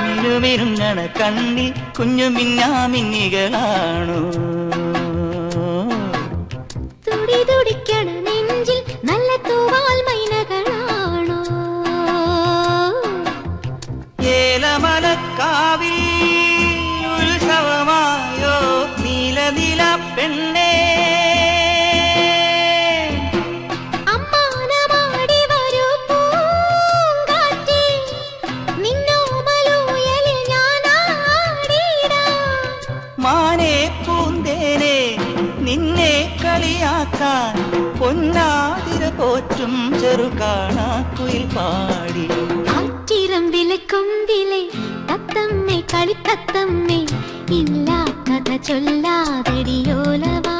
മിന്നുമിരുങ്ങണ കണ്ണിൽ കുഞ്ഞു മിന്നാമിന്നികളാണോ തുടി തുടിക്കണ നെഞ്ചിൽ നല്ല തൂവാൽ മൈനകളാണോ ഏലമലക്കാവിൽ ഉത്സവമായോ നീലനില പെണ്ണേ മാനേ പൂന്തേനെ നിന്നെ കളിയാക്കാൻ പൊന്നാതിര പോറ്റും ചെറുകാണാക്കുയിൽ പാടി ആറ്റിരമ്പിലെ കൊമ്പിലെ തത്തമ്മേ കളിത്തത്തമ്മേ ഇല്ലാ കഥ ചൊല്ലാതടിയോലവാ